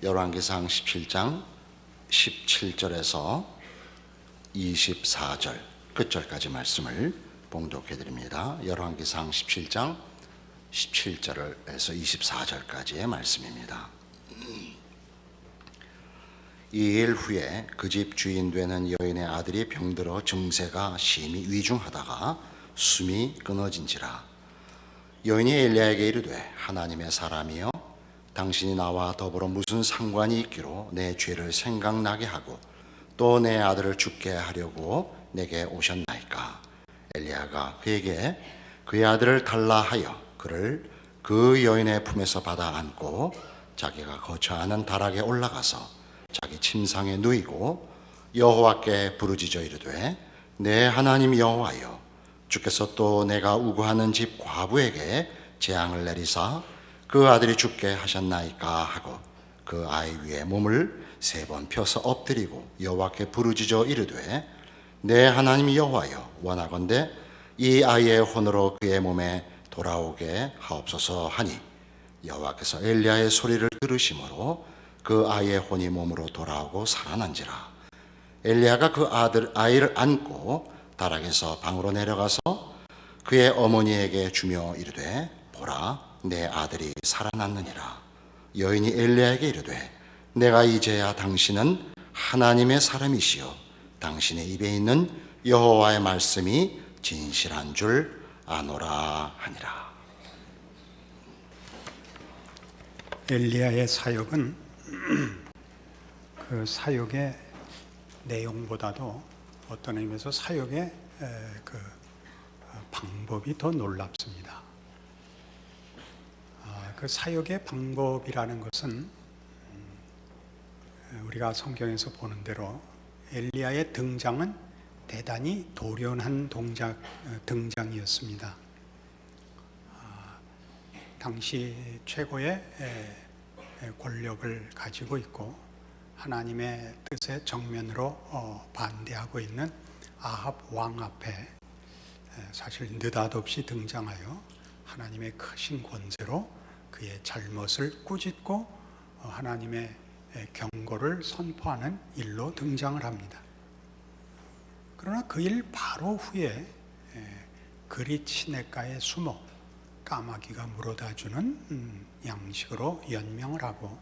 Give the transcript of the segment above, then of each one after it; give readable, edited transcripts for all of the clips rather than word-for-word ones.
열왕기상 17장 17절에서 24절 끝절까지 말씀을 봉독해 드립니다. 열왕기상 17장 17절에서 24절까지의 말씀입니다. 2일 후에 그 집 주인 되는 여인의 아들이 병들어 증세가 심히 위중하다가 숨이 끊어진지라. 여인이 엘리야에게 이르되 하나님의 사람이여, 당신이 나와 더불어 무슨 상관이 있기로 내 죄를 생각나게 하고 또 내 아들을 죽게 하려고 내게 오셨나이까? 엘리야가 그에게 그의 아들을 달라 하여 그를 그 여인의 품에서 받아 안고 자기가 거처하는 다락에 올라가서 자기 침상에 누이고 여호와께 부르짖어 이르되 내 하나님 여호와여, 주께서 또 내가 우거하는 집 과부에게 재앙을 내리사 그 아들이 죽게 하셨나이까 하고 그 아이 위에 몸을 3번 펴서 엎드리고 여호와께 부르짖어 이르되 내 하나님 여호와여, 원하건대 이 아이의 혼으로 그의 몸에 돌아오게 하옵소서 하니 여호와께서 엘리야의 소리를 들으심으로 그 아이의 혼이 몸으로 돌아오고 살아난지라. 엘리야가 그 아이를 안고 다락에서 방으로 내려가서 그의 어머니에게 주며 이르되 보라, 내 아들이 살아났느니라. 여인이 엘리야에게 이르되 내가 이제야 당신은 하나님의 사람이시요 당신의 입에 있는 여호와의 말씀이 진실한 줄 아노라 하니라. 엘리야의 사역은 그 사역의 내용보다도 어떤 의미에서 사역의 그 방법이 더 놀랍습니다. 그 사역의 방법이라는 것은 우리가 성경에서 보는 대로 엘리야의 등장은 대단히 돌연한 등장이었습니다. 당시 최고의 권력을 가지고 있고 하나님의 뜻에 정면으로 반대하고 있는 아합 왕 앞에 사실 느닷없이 등장하여 하나님의 크신 권세로 그의 잘못을 꾸짖고 하나님의 경고를 선포하는 일로 등장을 합니다. 그러나 그 일 바로 후에 그릿 시냇가에 숨어 까마귀가 물어다주는 양식으로 연명을 하고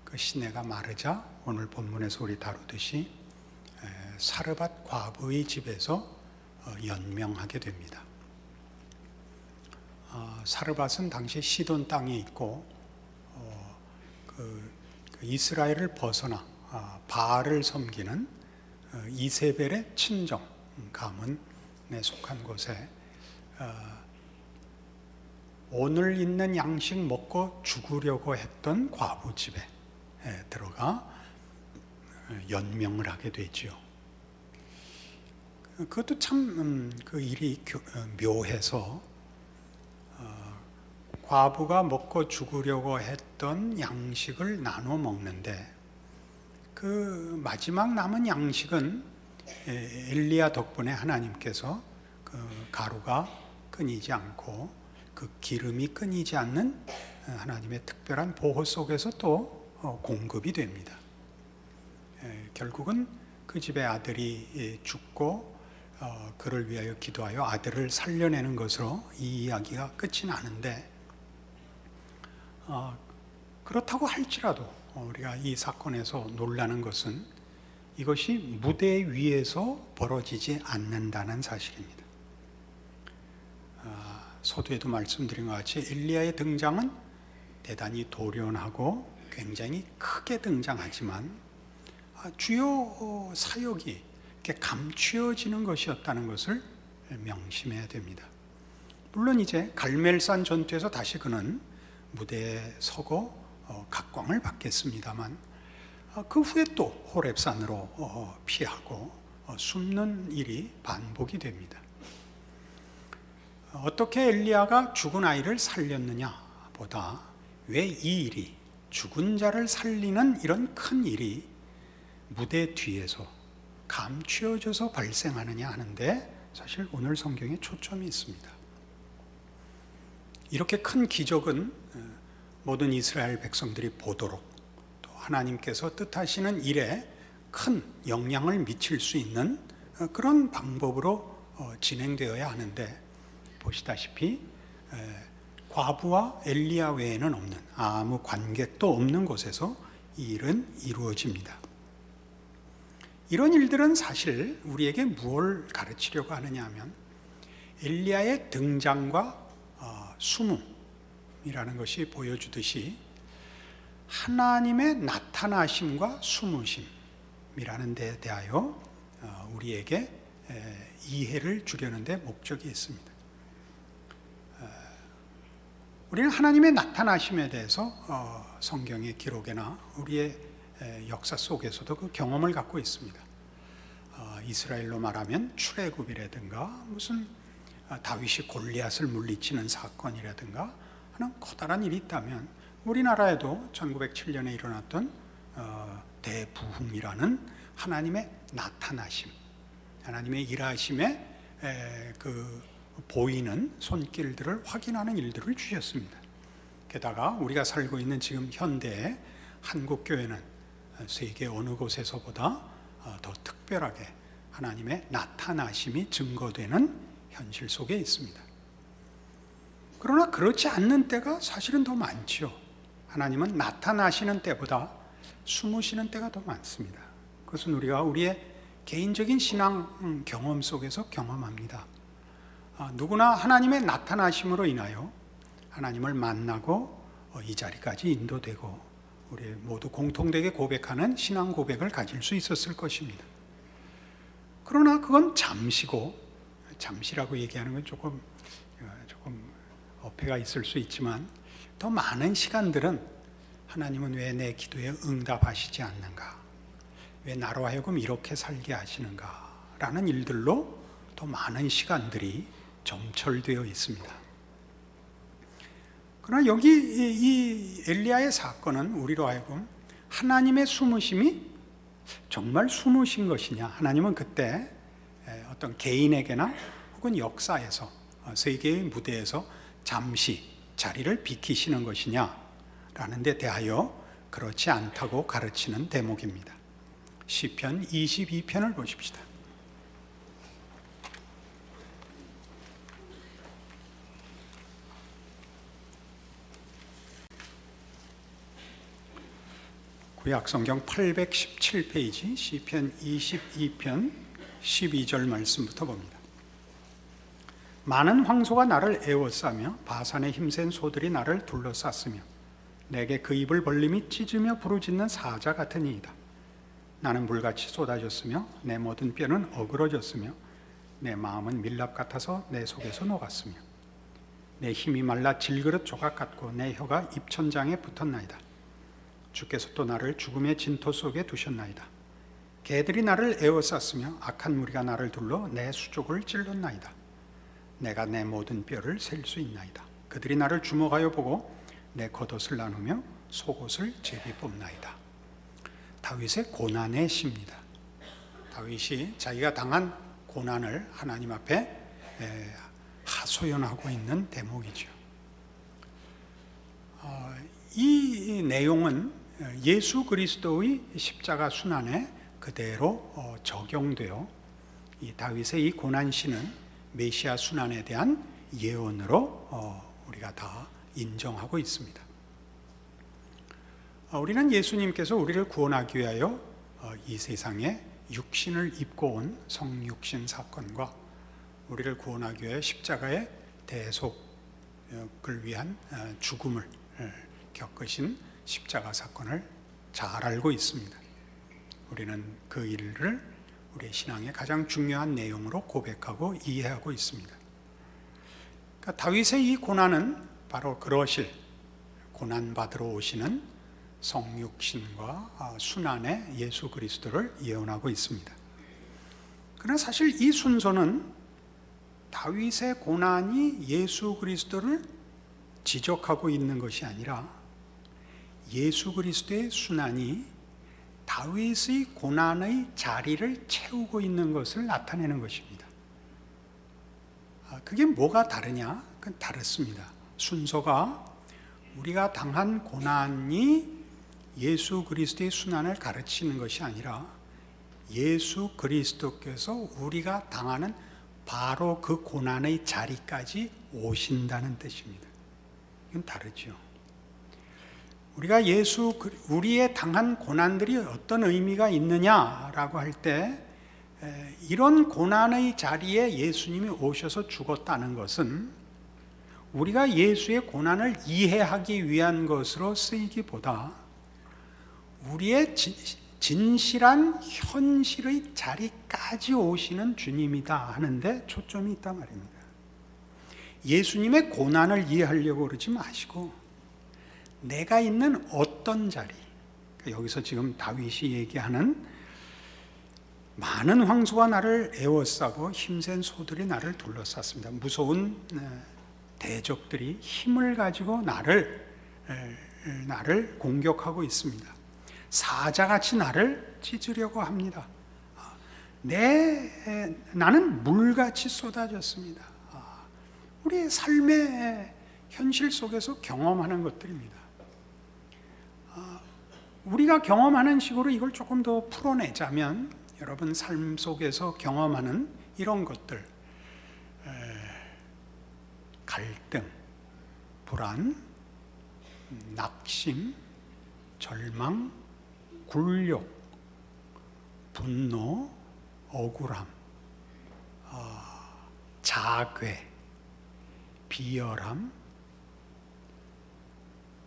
그 시내가 마르자 오늘 본문에서 우리 다루듯이 사르밧 과부의 집에서 연명하게 됩니다. 사르밧은 당시 시돈 땅에 있고 그 이스라엘을 벗어나 바알을 섬기는 이세벨의 친정 가문에 속한 곳에 오늘 있는 양식 먹고 죽으려고 했던 과부 집에 들어가 연명을 하게 되지요. 그것도 참 그 일이 묘해서 과부가 먹고 죽으려고 했던 양식을 나눠 먹는데 그 마지막 남은 양식은 엘리야 덕분에 하나님께서 그 가루가 끊이지 않고 그 기름이 끊이지 않는 하나님의 특별한 보호 속에서 또 공급이 됩니다. 결국은 그 집의 아들이 죽고 그를 위하여 기도하여 아들을 살려내는 것으로 이 이야기가 끝이 나는데, 그렇다고 할지라도 우리가 이 사건에서 놀라는 것은 이것이 무대 위에서 벌어지지 않는다는 사실입니다. 서두에도 말씀드린 것 같이 엘리야의 등장은 대단히 돌연하고 굉장히 크게 등장하지만 주요 사역이 이렇게 감추어지는 것이었다는 것을 명심해야 됩니다. 물론 이제 갈멜산 전투에서 다시 그는 무대에 서고 각광을 받겠습니다만 그 후에 또 호렙산으로 피하고 숨는 일이 반복이 됩니다. 어떻게 엘리야가 죽은 아이를 살렸느냐 보다 왜 이 일이, 죽은 자를 살리는 이런 큰 일이 무대 뒤에서 감추어져서 발생하느냐 하는데 사실 오늘 성경에 초점이 있습니다. 이렇게 큰 기적은 모든 이스라엘 백성들이 보도록 또 하나님께서 뜻하시는 일에 큰 영향을 미칠 수 있는 그런 방법으로 진행되어야 하는데, 보시다시피 과부와 엘리야 외에는 없는, 아무 관객도 없는 곳에서 이 일은 이루어집니다. 이런 일들은 사실 우리에게 무엇을 가르치려고 하느냐 하면, 엘리야의 등장과 숨음이라는 것이 보여주듯이 하나님의 나타나심과 숨으심이라는 데에 대하여 우리에게 이해를 주려는 데 목적이 있습니다. 우리는 하나님의 나타나심에 대해서 성경의 기록이나 우리의 역사 속에서도 그 경험을 갖고 있습니다. 이스라엘로 말하면 출애굽이라든가 무슨 다윗이 골리앗을 물리치는 사건이라든가 하는 커다란 일이 있다면, 우리나라에도 1907년에 일어났던 대부흥이라는 하나님의 나타나심, 하나님의 일하심에 그 보이는 손길들을 확인하는 일들을 주셨습니다. 게다가 우리가 살고 있는 지금 현대의 한국교회는 세계 어느 곳에서보다 더 특별하게 하나님의 나타나심이 증거되는 현실 속에 있습니다. 그러나 그렇지 않는 때가 사실은 더 많지요. 하나님은 나타나시는 때보다 숨으시는 때가 더 많습니다. 그것은 우리가 우리의 개인적인 신앙 경험 속에서 경험합니다. 누구나 하나님의 나타나심으로 인하여 하나님을 만나고 이 자리까지 인도되고 우리 모두 공통되게 고백하는 신앙 고백을 가질 수 있었을 것입니다. 그러나 그건 잠시고, 잠시라고 얘기하는 건 조금 어폐가 있을 수 있지만, 더 많은 시간들은 하나님은 왜 내 기도에 응답하시지 않는가, 왜 나로 하여금 이렇게 살게 하시는가 라는 일들로 더 많은 시간들이 점철되어 있습니다. 그러나 여기 이 엘리야의 사건은 우리로 하여금 하나님의 숨으심이 정말 숨으신 것이냐, 하나님은 그때 어떤 개인에게나 혹은 역사에서, 세계의 무대에서 잠시 자리를 비키시는 것이냐 라는 데 대하여 그렇지 않다고 가르치는 대목입니다. 시편 22편을 보십시다. 구약성경 817페이지 시편 22편 12절 말씀부터 봅니다. 많은 황소가 나를 에워싸며 바산의 힘센 소들이 나를 둘러쌌으며 내게 그 입을 벌림이 찢으며 부르짖는 사자 같으니이다. 나는 물같이 쏟아졌으며 내 모든 뼈는 어그러졌으며 내 마음은 밀랍 같아서 내 속에서 녹았으며 내 힘이 말라 질그릇 조각 같고 내 혀가 입천장에 붙었나이다. 주께서 또 나를 죽음의 진토 속에 두셨나이다. 개들이 나를 에워쌌으며 악한 무리가 나를 둘러 내 수족을 찔렀나이다. 내가 내 모든 뼈를 셀 수 있나이다. 그들이 나를 주목하여 보고 내 겉옷을 나누며 속옷을 제비 뽑나이다. 다윗의 고난의 시입니다. 다윗이 자기가 당한 고난을 하나님 앞에 하소연하고 있는 대목이죠. 이 내용은 예수 그리스도의 십자가 순환에 그대로 적용되어 이 다윗의 이 고난시는 메시아 순환에 대한 예언으로 우리가 다 인정하고 있습니다. 우리는 예수님께서 우리를 구원하기 위하여 이 세상에 육신을 입고 온 성육신 사건과 우리를 구원하기 위해 십자가의 대속을 위한 죽음을 겪으신 십자가 사건을 잘 알고 있습니다. 우리는 그 일을 우리의 신앙의 가장 중요한 내용으로 고백하고 이해하고 있습니다. 그러니까 다윗의 이 고난은 바로 그러실 고난받으러 오시는 성육신과 순환의 예수 그리스도를 예언하고 있습니다. 그러나 사실 이 순서는 다윗의 고난이 예수 그리스도를 지적하고 있는 것이 아니라 예수 그리스도의 순환이 다윗의 고난의 자리를 채우고 있는 것을 나타내는 것입니다. 그게 뭐가 다르냐? 그건 다릅니다. 순서가 우리가 당한 고난이 예수 그리스도의 순환을 가르치는 것이 아니라 예수 그리스도께서 우리가 당하는 바로 그 고난의 자리까지 오신다는 뜻입니다. 이건 다르죠. 우리가 우리의 당한 고난들이 어떤 의미가 있느냐라고 할 때, 이런 고난의 자리에 예수님이 오셔서 죽었다는 것은 우리가 예수의 고난을 이해하기 위한 것으로 쓰이기보다 우리의 진실한 현실의 자리까지 오시는 주님이다 하는데 초점이 있단 말입니다. 예수님의 고난을 이해하려고 그러지 마시고 내가 있는 어떤 자리, 여기서 지금 다윗이 얘기하는 많은 황소가 나를 에워싸고 힘센 소들이 나를 둘러쌌습니다. 무서운 대적들이 힘을 가지고 나를 공격하고 있습니다. 사자같이 나를 찢으려고 합니다. 나는 물같이 쏟아졌습니다. 우리의 삶의 현실 속에서 경험하는 것들입니다. 우리가 경험하는 식으로 이걸 조금 더 풀어내자면 여러분 삶 속에서 경험하는 이런 것들, 갈등, 불안, 낙심, 절망, 굴욕, 분노, 억울함, 자괴, 비열함,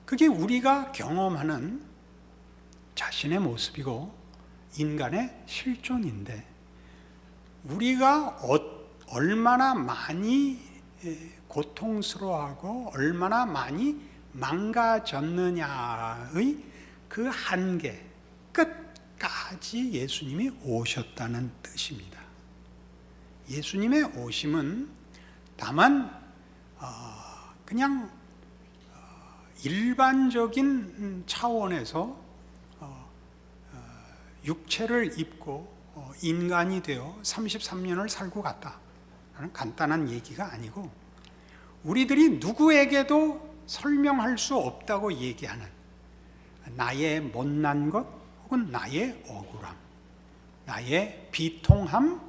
그게 우리가 경험하는 자신의 모습이고 인간의 실존인데, 우리가 얼마나 많이 고통스러워하고 얼마나 많이 망가졌느냐의 그 한계 끝까지 예수님이 오셨다는 뜻입니다. 예수님의 오심은 다만 그냥 일반적인 차원에서 육체를 입고 인간이 되어 33년을 살고 갔다라는 간단한 얘기가 아니고, 우리들이 누구에게도 설명할 수 없다고 얘기하는 나의 못난 것 혹은 나의 억울함, 나의 비통함,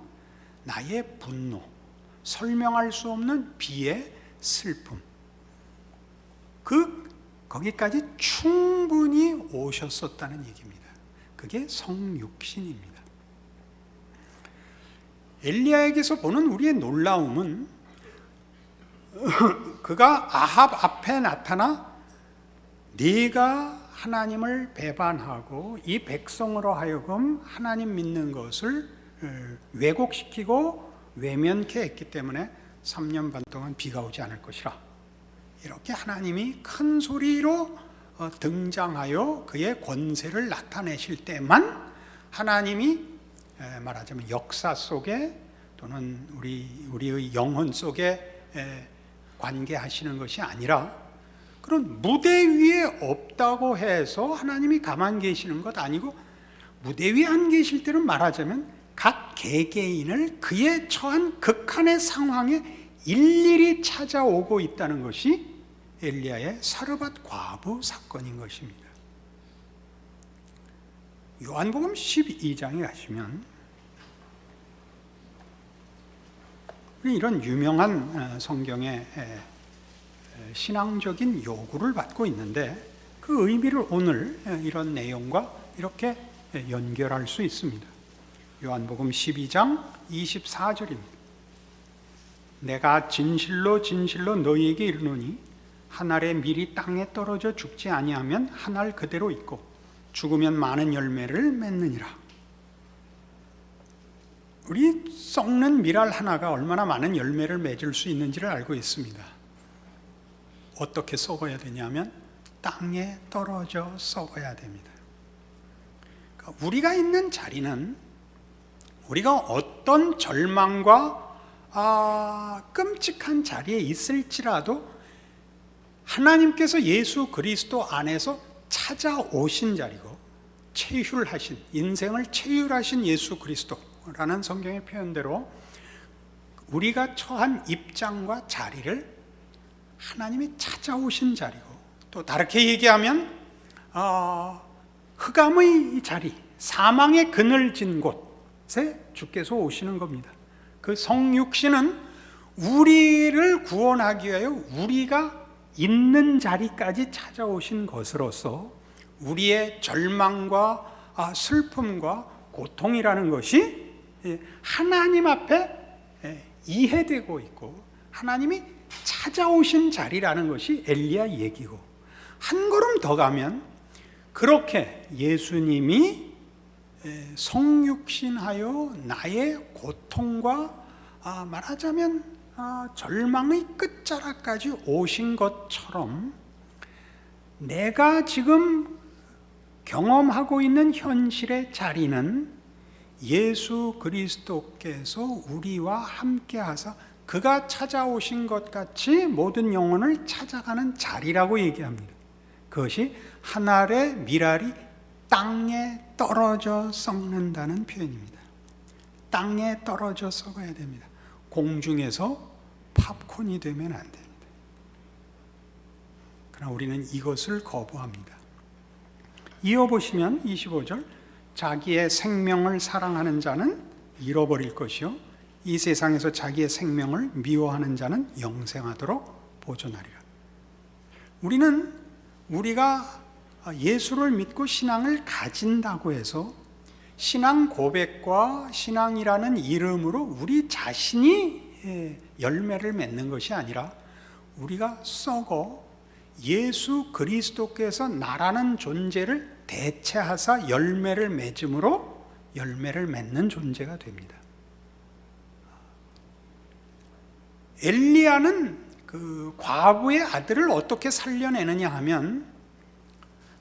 나의 분노, 설명할 수 없는 비의 슬픔, 거기까지 충분히 오셨었다는 얘기입니다. 그게 성육신입니다. 엘리야에게서 보는 우리의 놀라움은 그가 아합 앞에 나타나 네가 하나님을 배반하고 이 백성으로 하여금 하나님 믿는 것을 왜곡시키고 외면케 했기 때문에 3년 반 동안 비가 오지 않을 것이라, 이렇게 하나님이 큰 소리로 등장하여 그의 권세를 나타내실 때만 하나님이 말하자면 역사 속에 또는 우리의 영혼 속에 관계하시는 것이 아니라, 그런 무대 위에 없다고 해서 하나님이 가만 계시는 것 아니고, 무대 위에 안 계실 때는 말하자면 각 개개인을 그의 처한 극한의 상황에 일일이 찾아오고 있다는 것이 엘리야의 사르밧 과부 사건인 것입니다. 요한복음 12장에 가시면 이런 유명한 성경의 신앙적인 요구를 받고 있는데, 그 의미를 오늘 이런 내용과 이렇게 연결할 수 있습니다. 요한복음 12장 24절입니다. 내가 진실로 진실로 너희에게 이르노니 한 알의 밀이 땅에 떨어져 죽지 아니하면 한 알 그대로 있고 죽으면 많은 열매를 맺느니라. 우리 썩는 밀알 하나가 얼마나 많은 열매를 맺을 수 있는지를 알고 있습니다. 어떻게 썩어야 되냐면 땅에 떨어져 썩어야 됩니다. 그러니까 우리가 있는 자리는 우리가 어떤 절망과 끔찍한 자리에 있을지라도 하나님께서 예수 그리스도 안에서 찾아오신 자리고, 체휼하신, 인생을 체휼하신 예수 그리스도라는 성경의 표현대로 우리가 처한 입장과 자리를 하나님이 찾아오신 자리고, 또 다르게 얘기하면 흑암의 자리, 사망의 그늘진 곳에 주께서 오시는 겁니다. 그 성육신은 우리를 구원하기 위하여 우리가 있는 자리까지 찾아오신 것으로서 우리의 절망과 슬픔과 고통이라는 것이 하나님 앞에 이해되고 있고 하나님이 찾아오신 자리라는 것이 엘리야 얘기고, 한 걸음 더 가면 그렇게 예수님이 성육신하여 나의 고통과 말하자면 절망의 끝자락까지 오신 것처럼 내가 지금 경험하고 있는 현실의 자리는 예수 그리스도께서 우리와 함께 하사 그가 찾아오신 것 같이 모든 영혼을 찾아가는 자리라고 얘기합니다. 그것이 하늘의 밀알이 땅에 떨어져 썩는다는 표현입니다. 땅에 떨어져 썩어야 됩니다. 공중에서 팝콘이 되면 안 됩니다. 그러나 우리는 이것을 거부합니다. 이어보시면 25절, 자기의 생명을 사랑하는 자는 잃어버릴 것이요 이 세상에서 자기의 생명을 미워하는 자는 영생하도록 보존하리라. 우리가 예수를 믿고 신앙을 가진다고 해서 신앙 고백과 신앙이라는 이름으로 우리 자신이 열매를 맺는 것이 아니라 우리가 썩어 예수 그리스도께서 나라는 존재를 대체하사 열매를 맺음으로 열매를 맺는 존재가 됩니다. 엘리야는 그 과부의 아들을 어떻게 살려내느냐 하면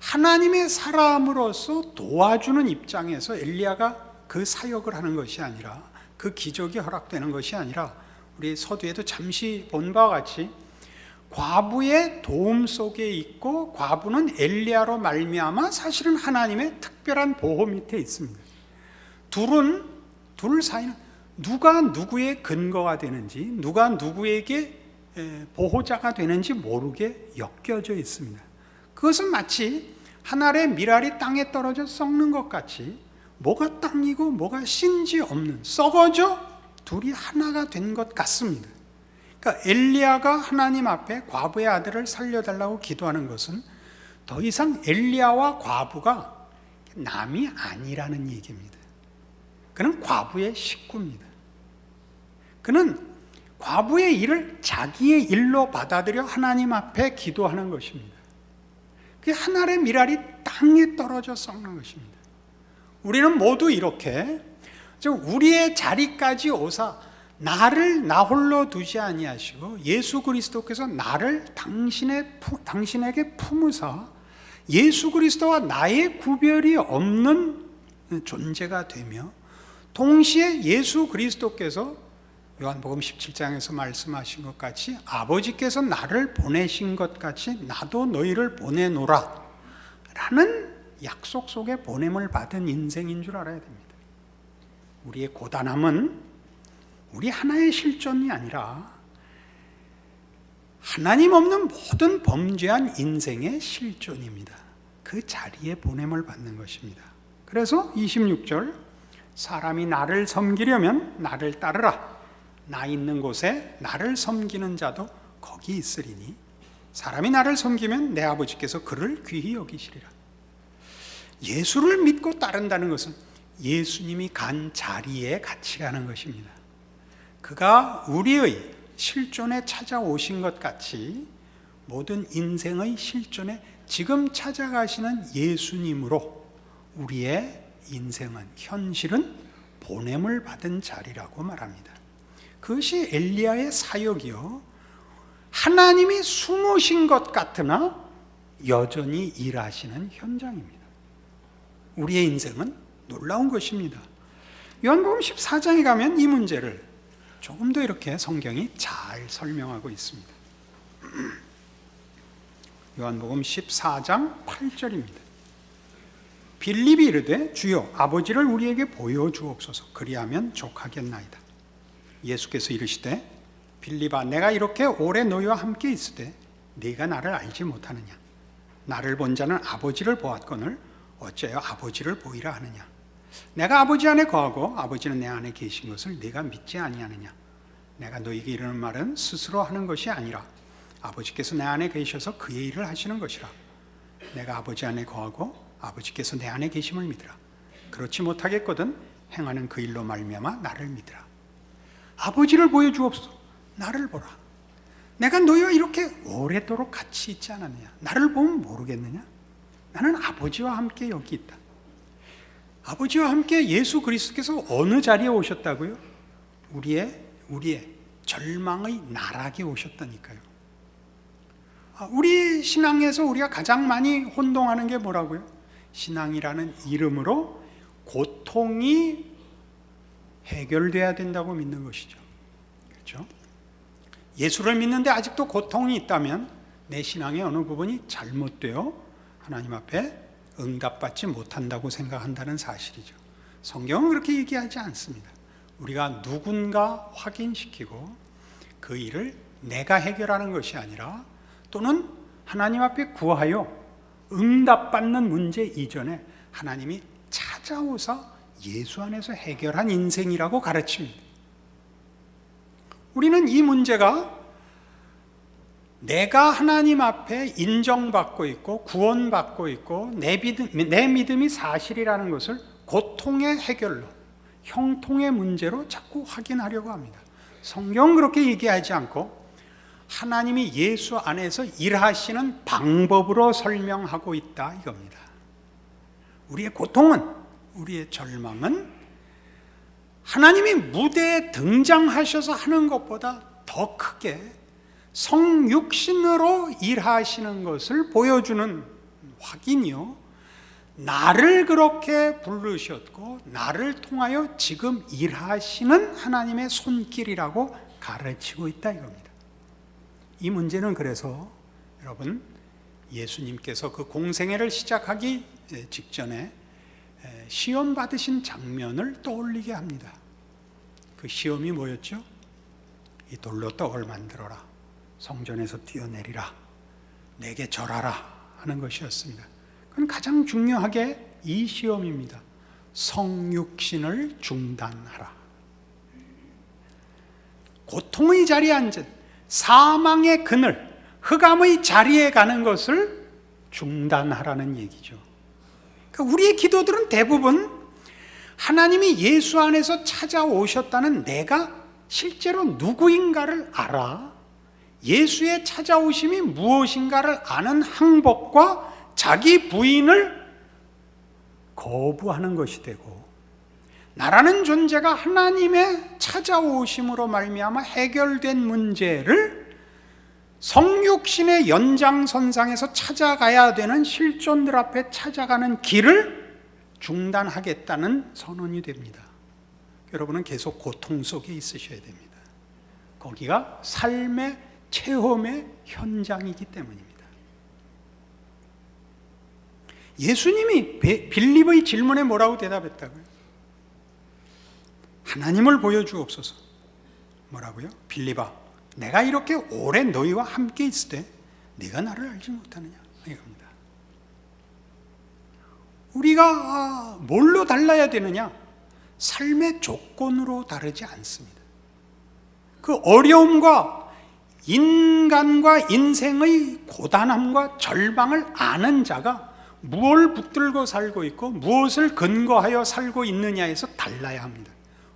하나님의 사람으로서 도와주는 입장에서 엘리야가 그 사역을 하는 것이 아니라, 그 기적이 허락되는 것이 아니라, 우리 서두에도 잠시 본 바와 같이 과부의 도움 속에 있고 과부는 엘리야로 말미암아 사실은 하나님의 특별한 보호 밑에 있습니다. 둘 사이는 누가 누구의 근거가 되는지, 누가 누구에게 보호자가 되는지 모르게 엮여져 있습니다. 그것은 마치 하늘의 밀알이 땅에 떨어져 썩는 것 같이 뭐가 땅이고 뭐가 신지 없는, 썩어져 둘이 하나가 된 것 같습니다. 그러니까 엘리야가 하나님 앞에 과부의 아들을 살려달라고 기도하는 것은 더 이상 엘리야와 과부가 남이 아니라는 얘기입니다. 그는 과부의 식구입니다. 그는 과부의 일을 자기의 일로 받아들여 하나님 앞에 기도하는 것입니다. 그게 하늘의 밀알이 땅에 떨어져 썩는 것입니다. 우리는 모두 이렇게 우리의 자리까지 오사 나를 나 홀로 두지 아니하시고 예수 그리스도께서 나를 당신에게 품으사 예수 그리스도와 나의 구별이 없는 존재가 되며, 동시에 예수 그리스도께서 요한복음 17장에서 말씀하신 것 같이 아버지께서 나를 보내신 것 같이 나도 너희를 보내노라 라는 약속 속에 보냄을 받은 인생인 줄 알아야 됩니다. 우리의 고단함은 우리 하나의 실존이 아니라 하나님 없는 모든 범죄한 인생의 실존입니다. 그 자리에 보냄을 받는 것입니다. 그래서 26절, 사람이 나를 섬기려면 나를 따르라. 나 있는 곳에 나를 섬기는 자도 거기 있으리니 사람이 나를 섬기면 내 아버지께서 그를 귀히 여기시리라. 예수를 믿고 따른다는 것은 예수님이 간 자리에 같이 가는 것입니다. 그가 우리의 실존에 찾아오신 것 같이 모든 인생의 실존에 지금 찾아가시는 예수님으로 우리의 인생은, 현실은 보냄을 받은 자리라고 말합니다. 그것이 엘리야의 사역이요, 하나님이 숨으신 것 같으나 여전히 일하시는 현장입니다. 우리의 인생은 놀라운 것입니다. 요한복음 14장에 가면 이 문제를 조금 더 이렇게 성경이 잘 설명하고 있습니다. 요한복음 14장 8절입니다. 빌립이 이르되 주여 아버지를 우리에게 보여주옵소서, 그리하면 족하겠나이다. 예수께서 이르시되 빌립아, 내가 이렇게 오래 너희와 함께 있으되 네가 나를 알지 못하느냐? 나를 본 자는 아버지를 보았거늘 어째요 아버지를 보이라 하느냐? 내가 아버지 안에 거하고 아버지는 내 안에 계신 것을 네가 믿지 아니하느냐? 내가 너에게 이르는 말은 스스로 하는 것이 아니라 아버지께서 내 안에 계셔서 그의 일을 하시는 것이라. 내가 아버지 안에 거하고 아버지께서 내 안에 계심을 믿으라. 그렇지 못하겠거든 행하는 그 일로 말미암아 나를 믿으라. 아버지를 보여주옵소서. 나를 보라. 내가 너희와 이렇게 오래도록 같이 있지 않았느냐? 나를 보면 모르겠느냐? 나는 아버지와 함께 여기 있다. 아버지와 함께 예수 그리스도께서 어느 자리에 오셨다고요? 우리의 절망의 나락에 오셨다니까요. 우리 신앙에서 우리가 가장 많이 혼동하는 게 뭐라고요? 신앙이라는 이름으로 고통이 해결돼야 된다고 믿는 것이죠. 그렇죠? 예수를 믿는데 아직도 고통이 있다면 내 신앙의 어느 부분이 잘못되어 하나님 앞에 응답받지 못한다고 생각한다는 사실이죠. 성경은 그렇게 얘기하지 않습니다. 우리가 누군가 확인시키고 그 일을 내가 해결하는 것이 아니라 또는 하나님 앞에 구하여 응답받는 문제 이전에 하나님이 찾아오사 예수 안에서 해결한 인생이라고 가르칩니다. 우리는 이 문제가 내가 하나님 앞에 인정받고 있고 구원받고 있고 내 믿음이 사실이라는 것을 고통의 해결로, 형통의 문제로 자꾸 확인하려고 합니다. 성경은 그렇게 얘기하지 않고 하나님이 예수 안에서 일하시는 방법으로 설명하고 있다 이겁니다. 우리의 고통은, 우리의 절망은 하나님이 무대에 등장하셔서 하는 것보다 더 크게 성육신으로 일하시는 것을 보여주는 확인이요, 나를 그렇게 부르셨고 나를 통하여 지금 일하시는 하나님의 손길이라고 가르치고 있다 이겁니다. 이 문제는 그래서 여러분, 예수님께서 그 공생애를 시작하기 직전에 시험 받으신 장면을 떠올리게 합니다. 그 시험이 뭐였죠? 이 돌로 떡을 만들어라, 성전에서 뛰어내리라, 내게 절하라 하는 것이었습니다. 그건 가장 중요하게 이 시험입니다. 성육신을 중단하라. 고통의 자리에 앉은 사망의 그늘, 흑암의 자리에 가는 것을 중단하라는 얘기죠. 그러니까 우리의 기도들은 대부분 하나님이 예수 안에서 찾아오셨다는 내가 실제로 누구인가를 알아 예수의 찾아오심이 무엇인가를 아는 항복과 자기 부인을 거부하는 것이 되고, 나라는 존재가 하나님의 찾아오심으로 말미암아 해결된 문제를 성육신의 연장선상에서 찾아가야 되는 실존들 앞에 찾아가는 길을 중단하겠다는 선언이 됩니다. 여러분은 계속 고통 속에 있으셔야 됩니다. 거기가 삶의 체험의 현장이기 때문입니다. 예수님이 빌립의 질문에 뭐라고 대답했다고요? 하나님을 보여주옵소서. 뭐라고요? 빌립아, 내가 이렇게 오래 너희와 함께 있을 때 네가 나를 알지 못하느냐 이겁니다. 우리가 뭘로 달라야 되느냐? 삶의 조건으로 다르지 않습니다. 그 어려움과 인간과 인생의 고단함과 절망을 아는 자가 무엇을 붙들고 살고 있고 무엇을 근거하여 살고 있느냐에서 달라야 합니다.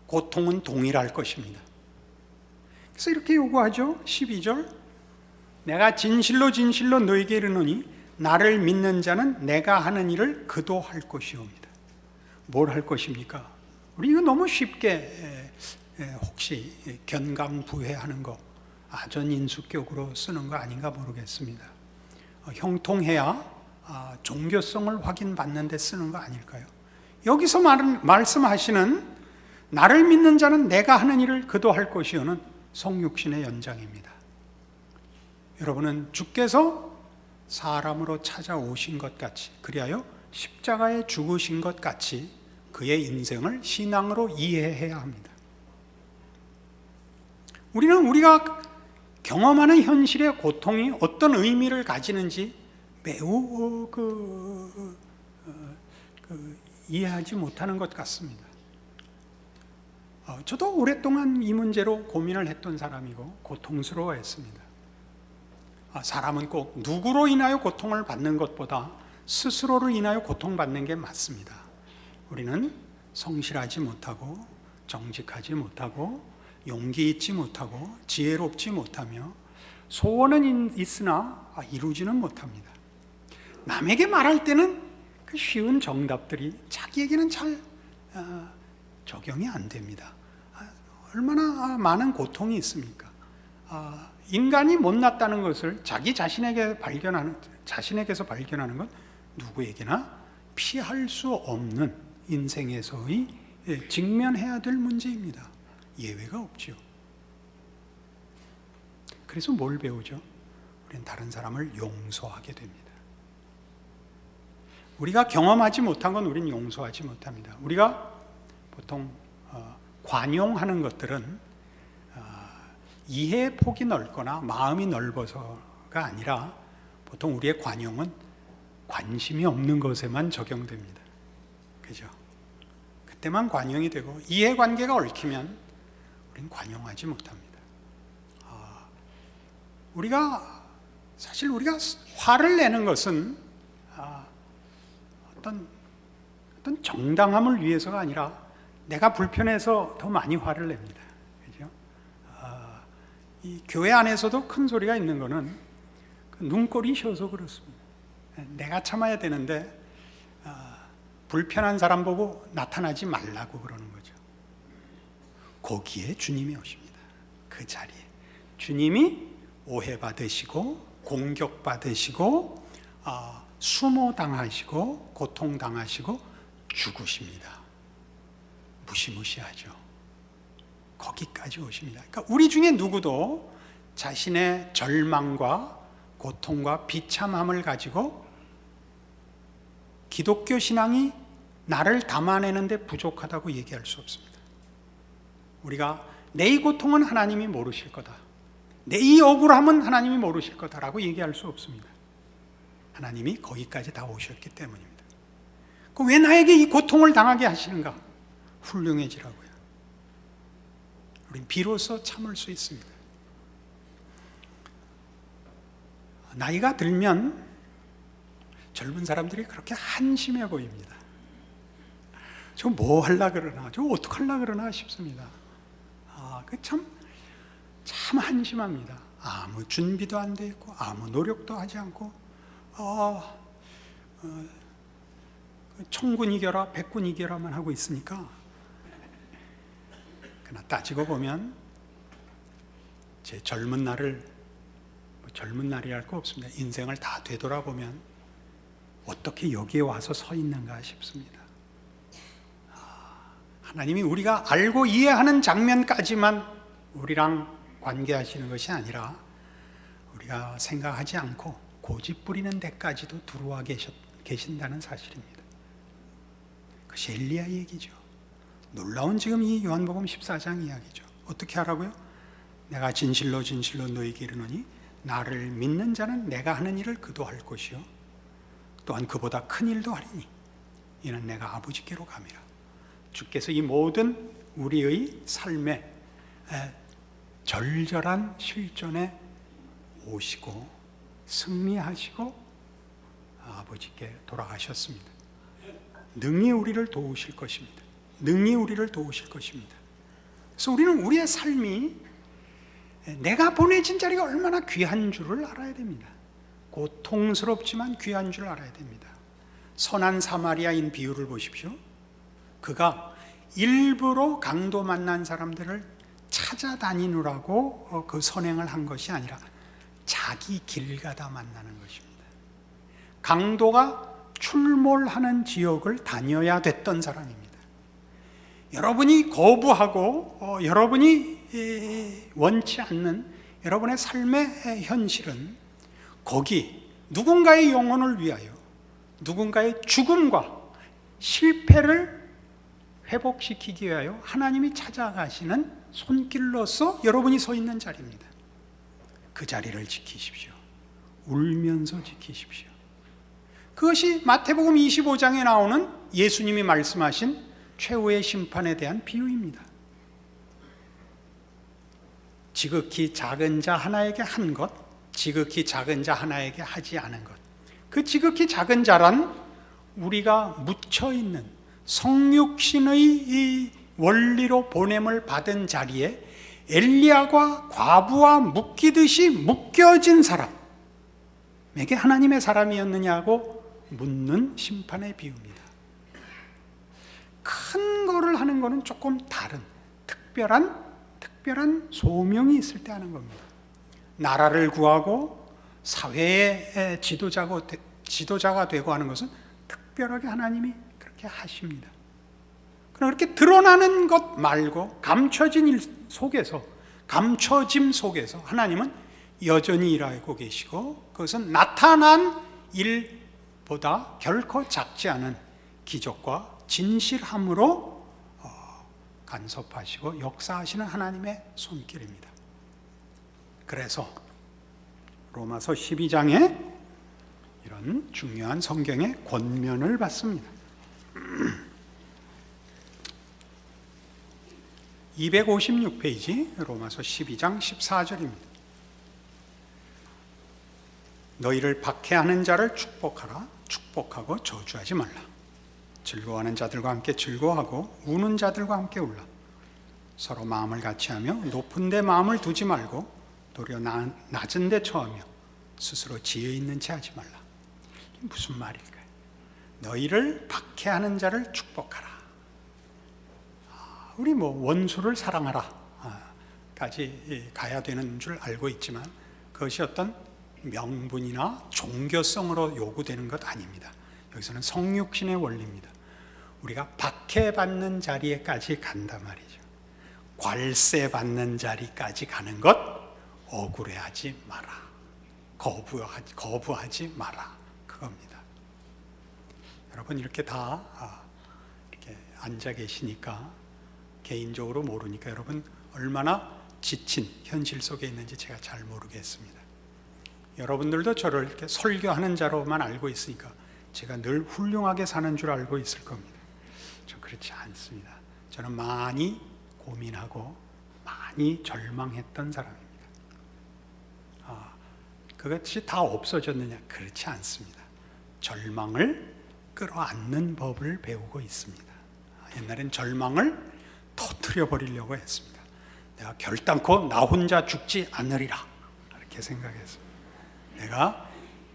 고통은 동일할 것입니다. 그래서 이렇게 요구하죠. 12절, 내가 진실로 진실로 너에게 이르노니 나를 믿는 자는 내가 하는 일을 그도 할 것이옵니다. 뭘 할 것입니까? 우리 이거 너무 쉽게 혹시 견감부회하는 거 아전인수격으로 쓰는 거 아닌가 모르겠습니다. 형통해야 종교성을 확인받는 데 쓰는 거 아닐까요? 여기서 말씀하시는 나를 믿는 자는 내가 하는 일을 그도 할 것이오는 성육신의 연장입니다. 여러분은 주께서 사람으로 찾아오신 것 같이, 그리하여 십자가에 죽으신 것 같이 그의 인생을 신앙으로 이해해야 합니다. 우리는 우리가 경험하는 현실의 고통이 어떤 의미를 가지는지 매우 이해하지 못하는 것 같습니다. 저도 오랫동안 이 문제로 고민을 했던 사람이고 고통스러워했습니다. 사람은 꼭 누구로 인하여 고통을 받는 것보다 스스로를 인하여 고통받는 게 맞습니다. 우리는 성실하지 못하고 정직하지 못하고 용기 있지 못하고 지혜롭지 못하며 소원은 있으나 이루지는 못합니다. 남에게 말할 때는 그 쉬운 정답들이 자기에게는 잘 적용이 안 됩니다. 얼마나 많은 고통이 있습니까? 인간이 못났다는 것을 자신에게서 발견하는 건 누구에게나 피할 수 없는 인생에서의 직면해야 될 문제입니다. 예외가 없죠. 그래서 뭘 배우죠? 우리는 다른 사람을 용서하게 됩니다. 우리가 경험하지 못한 건 우리는 용서하지 못합니다. 우리가 보통 관용하는 것들은 이해의 폭이 넓거나 마음이 넓어서가 아니라 보통 우리의 관용은 관심이 없는 것에만 적용됩니다. 그죠? 그때만 관용이 되고 이해관계가 얽히면 우리는 관용하지 못합니다. 사실 우리가 화를 내는 것은 어떤 정당함을 위해서가 아니라 내가 불편해서 더 많이 화를 냅니다. 그죠? 이 교회 안에서도 큰 소리가 있는 거는 눈꼴이 쉬어서 그렇습니다. 내가 참아야 되는데 불편한 사람 보고 나타나지 말라고 그러는 거죠. 거기에 주님이 오십니다. 그 자리에 주님이 오해받으시고 공격받으시고 수모당하시고 고통당하시고 죽으십니다. 무시무시하죠. 거기까지 오십니다. 그러니까 우리 중에 누구도 자신의 절망과 고통과 비참함을 가지고 기독교 신앙이 나를 담아내는데 부족하다고 얘기할 수 없습니다. 우리가 내 이 고통은 하나님이 모르실 거다, 내 이 억울함은 하나님이 모르실 거다라고 얘기할 수 없습니다. 하나님이 거기까지 다 오셨기 때문입니다. 왜 나에게 이 고통을 당하게 하시는가? 훌륭해지라고요. 우린 비로소 참을 수 있습니다. 나이가 들면 젊은 사람들이 그렇게 한심해 보입니다. 저 뭐 하려고 그러나, 저 어떡하려고 그러나 싶습니다. 참 한심합니다. 아무 준비도 안 돼 있고 아무 노력도 하지 않고 청군 이겨라 백군 이겨라만 하고 있으니까, 그러나 따지고 보면 제 젊은 날을, 젊은 날이랄 거 없습니다. 인생을 다 되돌아보면 어떻게 여기에 와서 서 있는가 싶습니다. 하나님이 우리가 알고 이해하는 장면까지만 우리랑 관계하시는 것이 아니라 우리가 생각하지 않고 고집 부리는 데까지도 들어와 계신다는 사실입니다. 그것이 엘리야 얘기죠. 놀라운 지금 이 요한복음 14장 이야기죠. 어떻게 하라고요? 내가 진실로 진실로 너희에게 이르노니 나를 믿는 자는 내가 하는 일을 그도 할 것이요 또한 그보다 큰 일도 하리니 이는 내가 아버지께로 감이라. 주께서 이 모든 우리의 삶에 절절한 실존에 오시고 승리하시고 아버지께 돌아가셨습니다. 능히 우리를 도우실 것입니다. 능히 우리를 도우실 것입니다. 그래서 우리는 우리의 삶이 내가 보내진 자리가 얼마나 귀한 줄을 알아야 됩니다. 고통스럽지만 귀한 줄 알아야 됩니다. 선한 사마리아인 비유를 보십시오. 그가 일부러 강도 만난 사람들을 찾아다니느라고 그 선행을 한 것이 아니라 자기 길 가다 만나는 것입니다. 강도가 출몰하는 지역을 다녀야 됐던 사람입니다. 여러분이 거부하고 여러분이 원치 않는 여러분의 삶의 현실은 거기 누군가의 영혼을 위하여 누군가의 죽음과 실패를 회복시키기 위하여 하나님이 찾아가시는 손길로서 여러분이 서 있는 자리입니다. 그 자리를 지키십시오. 울면서 지키십시오. 그것이 마태복음 25장에 나오는 예수님이 말씀하신 최후의 심판에 대한 비유입니다. 지극히 작은 자 하나에게 한 것, 지극히 작은 자 하나에게 하지 않은 것. 그 지극히 작은 자란 우리가 묻혀있는 성육신의 이 원리로 보냄을 받은 자리에 엘리야와 과부와 묶이듯이 묶여진 사람에게 하나님의 사람이었느냐고 묻는 심판의 비유입니다. 큰 거를 하는 거는 조금 다른 특별한 소명이 있을 때 하는 겁니다. 나라를 구하고 사회의 지도자가 되고 하는 것은 특별하게 하나님이 그렇게 하십니다. 그러나 그렇게 드러나는 것 말고 감춰짐 속에서 하나님은 여전히 일하고 계시고, 그것은 나타난 일보다 결코 작지 않은 기적과 진실함으로 간섭하시고 역사하시는 하나님의 손길입니다. 그래서 로마서 12장에 이런 중요한 성경의 권면을 받습니다. 256페이지 로마서 12장 14절입니다. 너희를 박해하는 자를 축복하라. 축복하고 저주하지 말라. 즐거워하는 자들과 함께 즐거워하고 우는 자들과 함께 울라. 서로 마음을 같이하며 높은 데 마음을 두지 말고 도리어 낮은 데 처하며 스스로 지혜 있는 채 하지 말라. 이게 무슨 말일까요? 너희를 박해하는 자를 축복하라. 우리 원수를 사랑하라 까지 가야 되는 줄 알고 있지만, 그것이 어떤 명분이나 종교성으로 요구되는 것 아닙니다. 여기서는 성육신의 원리입니다. 우리가 박해받는 자리에까지 간단 말이죠. 괄세받는 자리까지 가는 것 억울해하지 마라. 거부하지 마라. 그겁니다. 여러분 이렇게 다 이렇게 앉아 계시니까, 개인적으로 모르니까 여러분 얼마나 지친 현실 속에 있는지 제가 잘 모르겠습니다. 여러분들도 저를 이렇게 설교하는 자로만 알고 있으니까 제가 늘 훌륭하게 사는 줄 알고 있을 겁니다. 저 그렇지 않습니다. 저는 많이 고민하고 많이 절망했던 사람입니다. 그것이 다 없어졌느냐? 그렇지 않습니다. 절망을 끌어안는 법을 배우고 있습니다. 옛날엔 절망을 터뜨려 버리려고 했습니다. 내가 결단코 나 혼자 죽지 않으리라 이렇게 생각했습니다. 내가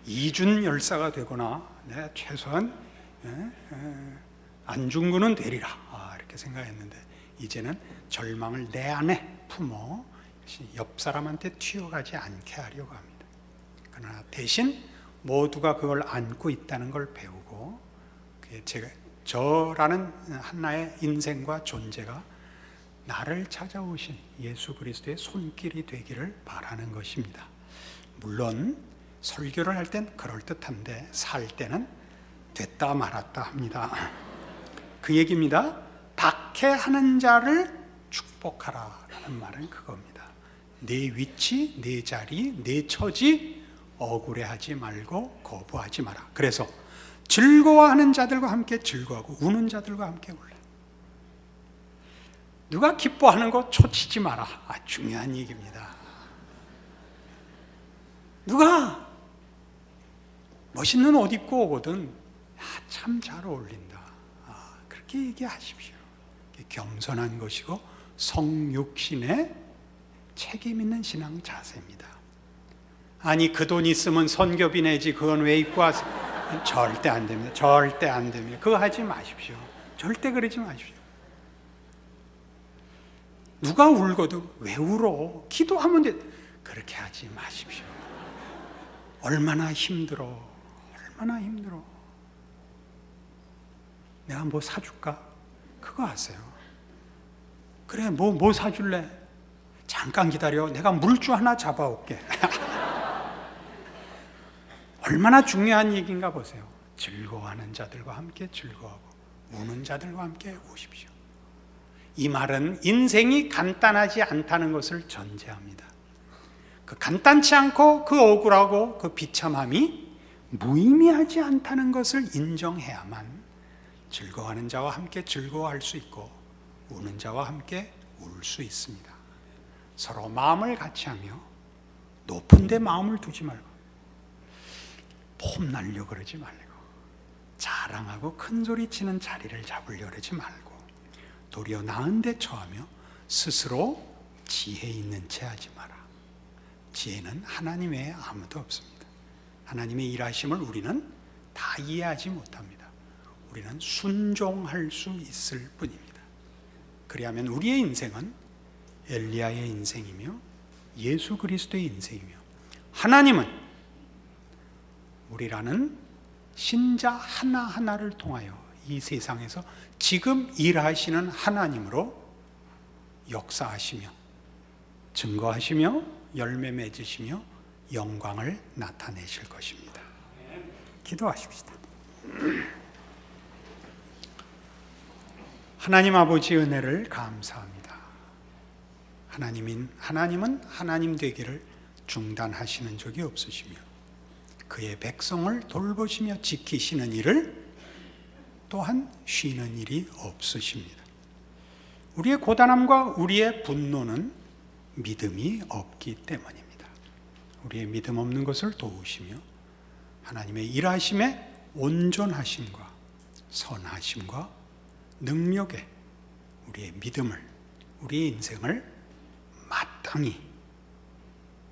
이준 열사가 되거나 내가 최소한 안중근은 되리라 이렇게 생각했는데, 이제는 절망을 내 안에 품어 옆 사람한테 튀어가지 않게 하려고 합니다. 그러나 대신 모두가 그걸 안고 있다는 걸 배우고, 저라는 하나의 인생과 존재가 나를 찾아오신 예수 그리스도의 손길이 되기를 바라는 것입니다. 물론 설교를 할 땐 그럴듯한데 살 때는 됐다 말았다 합니다. 그 얘기입니다. 박해하는 자를 축복하라라는 말은 그겁니다. 내 위치, 내 자리, 내 처지 억울해하지 말고 거부하지 마라. 그래서 즐거워하는 자들과 함께 즐거워하고 우는 자들과 함께 울라. 누가 기뻐하는 거 초치지 마라. 중요한 얘기입니다. 누가 멋있는 옷 입고 오거든 참 잘 어울린다. 그렇게 얘기하십시오. 겸손한 것이고 성육신의 책임 있는 신앙 자세입니다. 아니 그 돈 있으면 선교비 내지 그건 왜 입고 와서, 절대 안 됩니다. 절대 안 됩니다. 그거 하지 마십시오. 절대 그러지 마십시오. 누가 울거든 왜 울어? 기도하면 돼. 그렇게 하지 마십시오. 얼마나 힘들어. 얼마나 힘들어. 내가 뭐 사줄까? 그거 아세요? 그래 뭐 사줄래? 잠깐 기다려. 내가 물주 하나 잡아올게. 얼마나 중요한 얘기인가 보세요. 즐거워하는 자들과 함께 즐거워하고 우는 자들과 함께 우십시오. 이 말은 인생이 간단하지 않다는 것을 전제합니다. 그 간단치 않고 그 억울하고 그 비참함이 무의미하지 않다는 것을 인정해야만 즐거워하는 자와 함께 즐거워할 수 있고 우는 자와 함께 울 수 있습니다. 서로 마음을 같이 하며 높은 데 마음을 두지 말고 폼날려 그러지 말고 자랑하고 큰소리 치는 자리를 잡으려 그러지 말고 도리어 나은 데 처하며 스스로 지혜 있는 채 하지 마라. 지혜는 하나님 외에 아무도 없습니다. 하나님의 일하심을 우리는 다 이해하지 못합니다. 우리는 순종할 수 있을 뿐입니다. 그리하면 우리의 인생은 엘리야의 인생이며 예수 그리스도의 인생이며 하나님은 우리라는 신자 하나하나를 통하여 이 세상에서 지금 일하시는 하나님으로 역사하시며 증거하시며 열매 맺으시며 영광을 나타내실 것입니다. 기도하십시다. 하나님 아버지 은혜를 감사합니다. 하나님은 하나님 되기를 중단하시는 적이 없으시며 그의 백성을 돌보시며 지키시는 일을 또한 쉬는 일이 없으십니다. 우리의 고단함과 우리의 분노는 믿음이 없기 때문입니다. 우리의 믿음 없는 것을 도우시며 하나님의 일하심에 온전하심과 선하심과 능력에 우리의 믿음을, 우리의 인생을 마땅히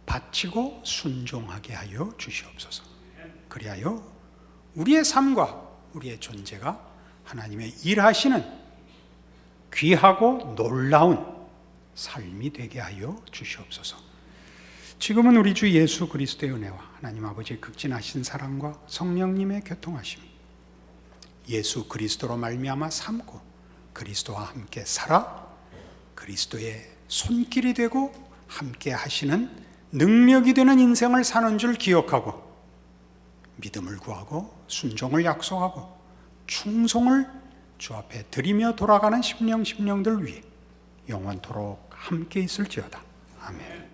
바치고 순종하게 하여 주시옵소서. 그리하여 우리의 삶과 우리의 존재가 하나님의 일하시는 귀하고 놀라운 삶이 되게 하여 주시옵소서. 지금은 우리 주 예수 그리스도의 은혜와 하나님 아버지의 극진하신 사랑과 성령님의 교통하심이 예수 그리스도로 말미암아 삶고 그리스도와 함께 살아 그리스도의 손길이 되고 함께 하시는 능력이 되는 인생을 사는 줄 기억하고 믿음을 구하고 순종을 약속하고 충성을 주 앞에 드리며 돌아가는 심령들 위해 영원토록 함께 있을지어다. 아멘.